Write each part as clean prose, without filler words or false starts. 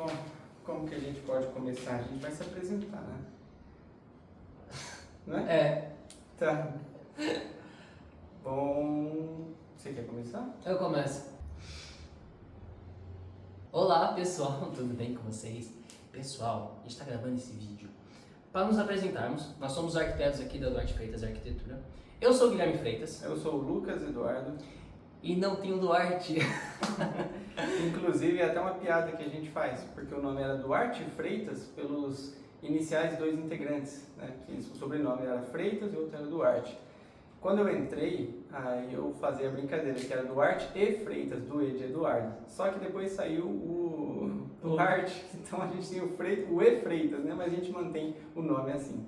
Bom, como que a gente pode começar? A gente vai se apresentar, né? Né? É, Tá. Bom, você quer começar? eu começo. Olá pessoal, tudo bem com vocês? Pessoal, a gente está gravando esse vídeo para nos apresentarmos. Nós somos arquitetos aqui da Duarte Freitas Arquitetura. Eu sou o Guilherme Freitas. Eu sou o Lucas Eduardo. E não tem o Duarte. Inclusive, é até uma piada que a gente faz, porque o nome era Duarte Freitas pelos iniciais dois integrantes, né? Que o sobrenome era Freitas e o outro era Duarte. Quando eu entrei, aí eu fazia a brincadeira, que era Duarte e Freitas, do E de Eduardo. Só que depois saiu o Duarte, então a gente tem o E Freitas, né? Mas a gente mantém o nome assim.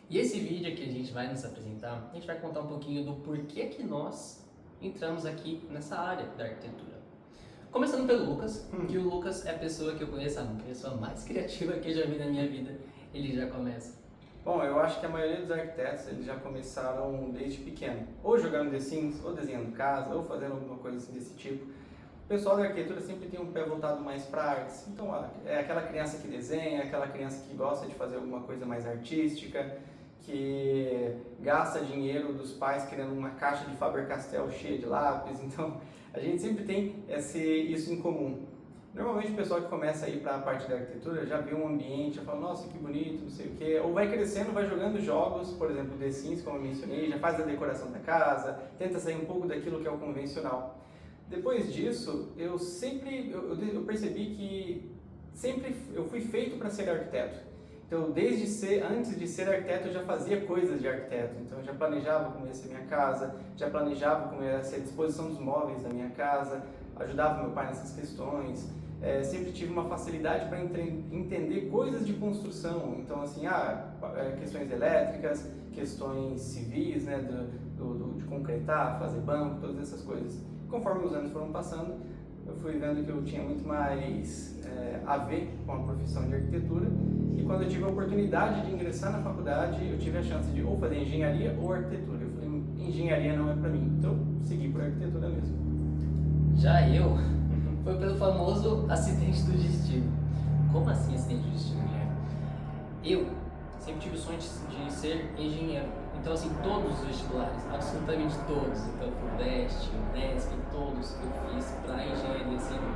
E esse vídeo que a gente vai nos apresentar, a gente vai contar um pouquinho do porquê que nós entramos aqui nessa área da arquitetura. Começando pelo Lucas, que o Lucas é a pessoa que eu conheço, a pessoa mais criativa que eu já vi na minha vida. Ele já começa. Bom, eu acho que a maioria dos arquitetos eles já começaram desde pequeno, ou jogando The Sims, ou desenhando casa, ou fazendo alguma coisa assim desse tipo. O pessoal da arquitetura sempre tem um pé voltado mais para artes, então é aquela criança que desenha, aquela criança que gosta de fazer alguma coisa mais artística, que gasta dinheiro dos pais querendo uma caixa de Faber-Castell cheia de lápis, então a gente sempre tem isso em comum. Normalmente o pessoal que começa a ir para a parte da arquitetura já vê um ambiente, já fala, nossa, que bonito, não sei o quê, ou vai crescendo, vai jogando jogos, por exemplo, The Sims, como eu mencionei, já faz a decoração da casa, tenta sair um pouco daquilo que é o convencional. Depois disso, eu percebi que sempre eu fui feito para ser arquiteto. Então, antes de ser arquiteto, eu já fazia coisas de arquiteto. Então, eu já planejava como ia ser minha casa, já planejava como ia ser a disposição dos móveis da minha casa, ajudava meu pai nessas questões. Sempre tive uma facilidade para entender coisas de construção. Então, assim, questões elétricas, questões civis, né, de concretar, fazer banco, todas essas coisas. Conforme os anos foram passando, eu fui vendo que eu tinha muito mais a ver com a profissão de arquitetura. E quando eu tive a oportunidade de ingressar na faculdade, eu tive a chance de ou fazer engenharia ou arquitetura. Eu falei, engenharia não é para mim, então segui por arquitetura mesmo. Já eu, foi pelo famoso acidente do destino. Como assim acidente do destino, Guilherme? Eu sempre tive o sonho de ser engenheiro. Então, assim, todos os vestibulares, absolutamente todos, então FUVEST, UNESP, todos eu fiz para engenharia civil.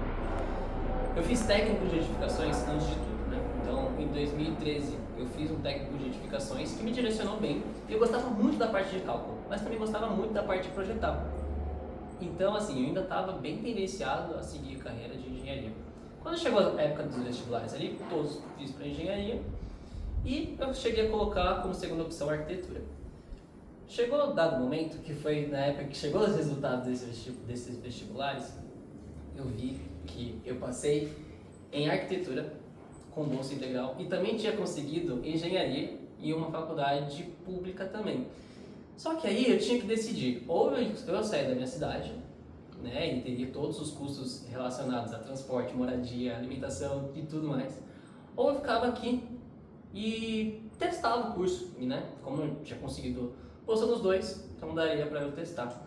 Eu fiz técnico de edificações antes de tudo, né? Então, em 2013, eu fiz um técnico de edificações que me direcionou bem. Eu gostava muito da parte de cálculo, mas também gostava muito da parte de projetar. Então, assim, eu ainda estava bem tendenciado a seguir a carreira de engenharia. Quando chegou a época dos vestibulares ali, todos fiz para engenharia e eu cheguei a colocar como segunda opção a arquitetura. Chegou um dado momento, que foi na época que chegou os resultados desses vestibulares, eu vi que eu passei em arquitetura com bolsa integral e também tinha conseguido engenharia em uma faculdade pública também. Só que aí eu tinha que decidir, ou eu sair da minha cidade, né, e teria todos os custos relacionados a transporte, moradia, alimentação e tudo mais, ou eu ficava aqui e testava o curso, né, como eu tinha conseguido bolsa nos dois, então daria para eu testar.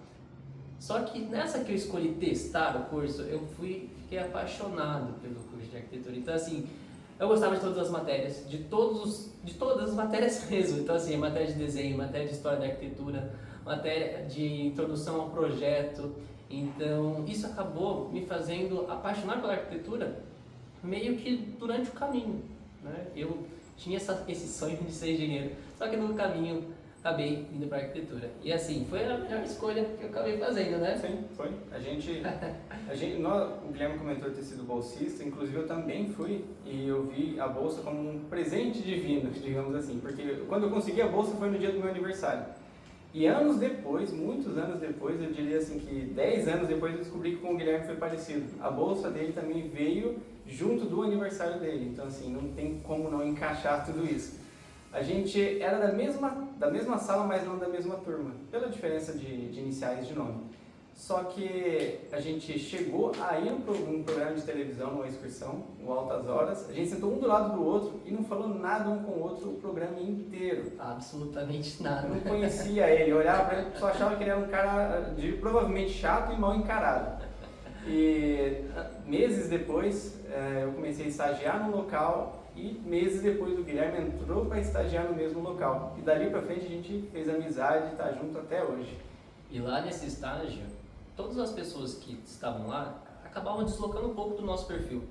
Só que nessa que eu escolhi testar o curso, fiquei apaixonado pelo curso de arquitetura. Então, assim, eu gostava de todas as matérias, de todas as matérias mesmo. Então, assim, matéria de desenho, matéria de história da arquitetura, matéria de introdução ao projeto. Então, isso acabou me fazendo apaixonar pela arquitetura meio que durante o caminho, né? Eu tinha esse sonho de ser engenheiro, só que no caminho acabei indo para arquitetura. E assim, foi a melhor escolha que eu acabei fazendo, né? Sim, foi. O Guilherme comentou ter sido bolsista, inclusive eu também fui, e eu vi a bolsa como um presente divino, digamos assim, porque quando eu consegui a bolsa foi no dia do meu aniversário. E anos depois, muitos anos depois, eu diria assim que 10 anos depois eu descobri que com o Guilherme foi parecido. A bolsa dele também veio junto do aniversário dele, então assim, não tem como não encaixar tudo isso. A gente era da mesma sala, mas não da mesma turma, pela diferença de iniciais de nome. Só que a gente chegou a ir num programa de televisão, numa excursão, no Altas Horas, a gente sentou um do lado do outro e não falou nada um com o outro o programa inteiro. Absolutamente nada. Não conhecia ele, olhava para ele, só achava que ele era um cara provavelmente chato e mal encarado. E meses depois eu comecei a estagiar no local e meses depois o Guilherme entrou para estagiar no mesmo local. E dali para frente a gente fez amizade e tá junto até hoje. E lá nesse estágio, todas as pessoas que estavam lá acabavam deslocando um pouco do nosso perfil.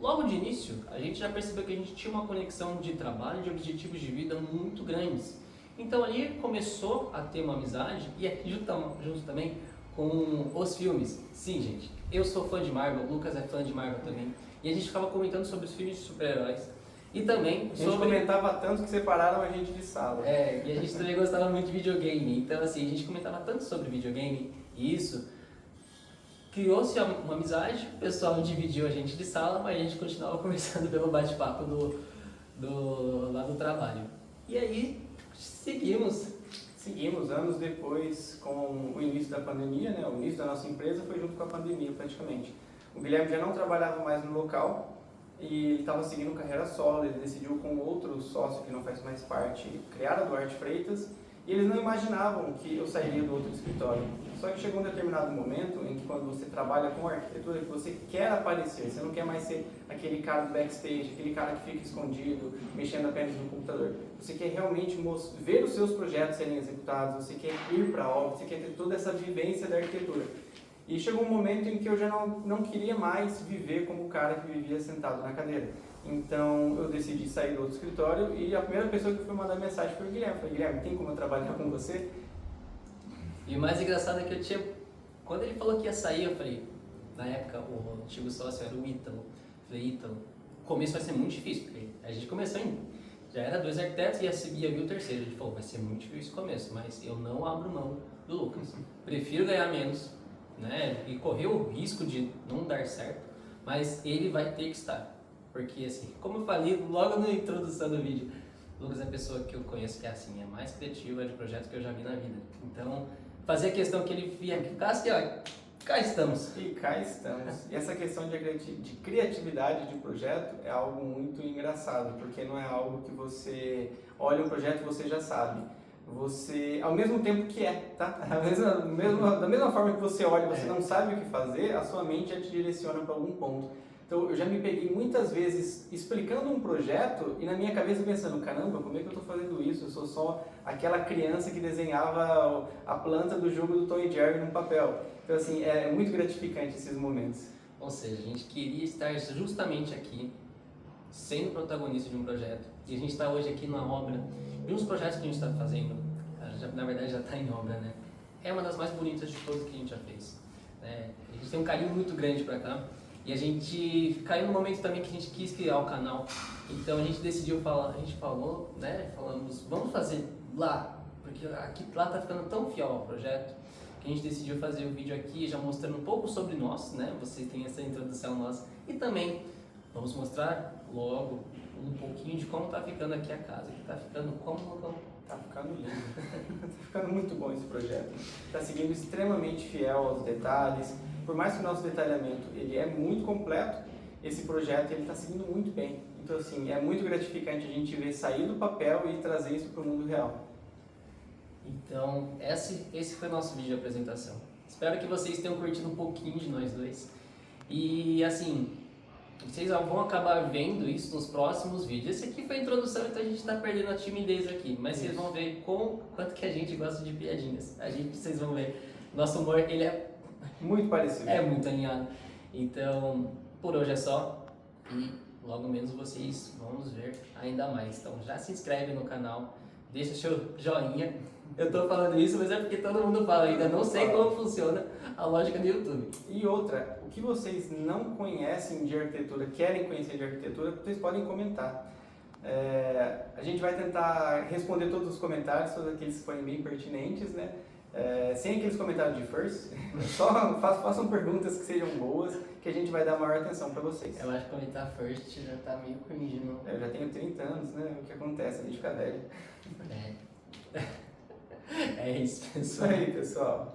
Logo de início, a gente já percebeu que a gente tinha uma conexão de trabalho e de objetivos de vida muito grandes. Então ali começou a ter uma amizade e aqui junto também com os filmes. Sim, gente, eu sou fã de Marvel, o Lucas é fã de Marvel também. E a gente ficava comentando sobre os filmes de super-heróis. E também A gente comentava tanto que separaram a gente de sala. e a gente também gostava muito de videogame. Então assim, a gente comentava tanto sobre videogame e isso criou-se uma amizade, o pessoal dividiu a gente de sala, mas a gente continuava conversando pelo bate-papo lá do trabalho. E aí, seguimos anos depois com o início da pandemia, né? O início da nossa empresa foi junto com a pandemia praticamente. O Guilherme já não trabalhava mais no local e ele estava seguindo carreira solo, ele decidiu com outro sócio que não faz mais parte criar a Duarte Freitas. E eles não imaginavam que eu sairia do outro escritório. Só que chegou um determinado momento em que quando você trabalha com arquitetura, que você quer aparecer, você não quer mais ser aquele cara do backstage, aquele cara que fica escondido, mexendo apenas no computador. Você quer realmente ver os seus projetos serem executados, você quer ir para a obra, você quer ter toda essa vivência da arquitetura. E chegou um momento em que eu já não queria mais viver como o cara que vivia sentado na cadeira. Então eu decidi sair do outro escritório e a primeira pessoa que foi mandar mensagem foi o Guilherme. Eu falei, Guilherme, tem como eu trabalhar com você? E o mais engraçado é que quando ele falou que ia sair, eu falei, na época o antigo sócio era o Ítalo. Eu falei, Ítalo, o começo vai ser muito difícil, porque a gente começou já era 2 arquitetos e ia vir o terceiro. A gente falou, vai ser muito difícil o começo, mas eu não abro mão do Lucas. Prefiro ganhar menos, né, e correr o risco de não dar certo, mas ele vai ter que estar. Porque assim, como eu falei logo na introdução do vídeo, o Lucas é a pessoa que eu conheço que é assim, é mais criativa de projetos que eu já vi na vida. Então, fazer questão que ele ficasse, ó, cá estamos. E cá estamos. E essa questão de criatividade de projeto é algo muito engraçado, porque não é algo que você olha um projeto e você já sabe. Você, ao mesmo tempo que tá? Da mesma forma que você olha e você não sabe o que fazer, a sua mente já te direciona para algum ponto. Então eu já me peguei muitas vezes explicando um projeto e na minha cabeça pensando, caramba, como é que eu estou fazendo isso? Eu sou só aquela criança que desenhava a planta do jogo do Tom e Jerry num papel. Então assim, é muito gratificante esses momentos. Ou seja, a gente queria estar justamente aqui, sendo protagonista de um projeto. E a gente está hoje aqui na obra de uns projetos que a gente está fazendo, na verdade já está em obra, né? É uma das mais bonitas de todas que a gente já fez. Né? A gente tem um carinho muito grande para cá. E a gente caiu no momento também que a gente quis criar o canal. Então a gente decidiu falar, a gente falou, né? Falamos, vamos fazer lá, porque lá tá ficando tão fiel ao projeto que a gente decidiu fazer o vídeo aqui já mostrando um pouco sobre nós, né? Vocês têm essa introdução nossa e também vamos mostrar logo um pouquinho de como tá ficando aqui a casa, que tá ficando como tá ficando lindo. Tá ficando muito bom esse projeto. Tá seguindo extremamente fiel aos detalhes. Por mais que o nosso detalhamento ele é muito completo, esse projeto ele está seguindo muito bem. Então assim, é muito gratificante a gente ver sair do papel e trazer isso para o mundo real. Então, esse foi o nosso vídeo de apresentação. Espero que vocês tenham curtido um pouquinho de nós dois. E assim, vocês vão acabar vendo isso nos próximos vídeos. Esse aqui foi a introdução, então a gente está perdendo a timidez aqui. Mas vocês vão ver quanto que a gente gosta de piadinhas. Vocês vão ver, nosso humor ele é muito parecido. É muito alinhado. Então, por hoje é só. E logo menos vocês vão nos ver ainda mais. Então já se inscreve no canal, deixa seu joinha. Eu tô falando isso, mas é porque todo mundo fala. Ainda não sei como funciona a lógica do YouTube. E outra, o que vocês não conhecem de arquitetura, querem conhecer de arquitetura, vocês podem comentar. A gente vai tentar responder todos os comentários, todos aqueles que forem bem pertinentes, né? Sem aqueles comentários de first, só façam perguntas que sejam boas, que a gente vai dar maior atenção para vocês. Eu acho que comentar first já tá meio cringe, não? Eu já tenho 30 anos, né? O que acontece? A gente fica velho. É isso, pessoal. Isso aí, pessoal.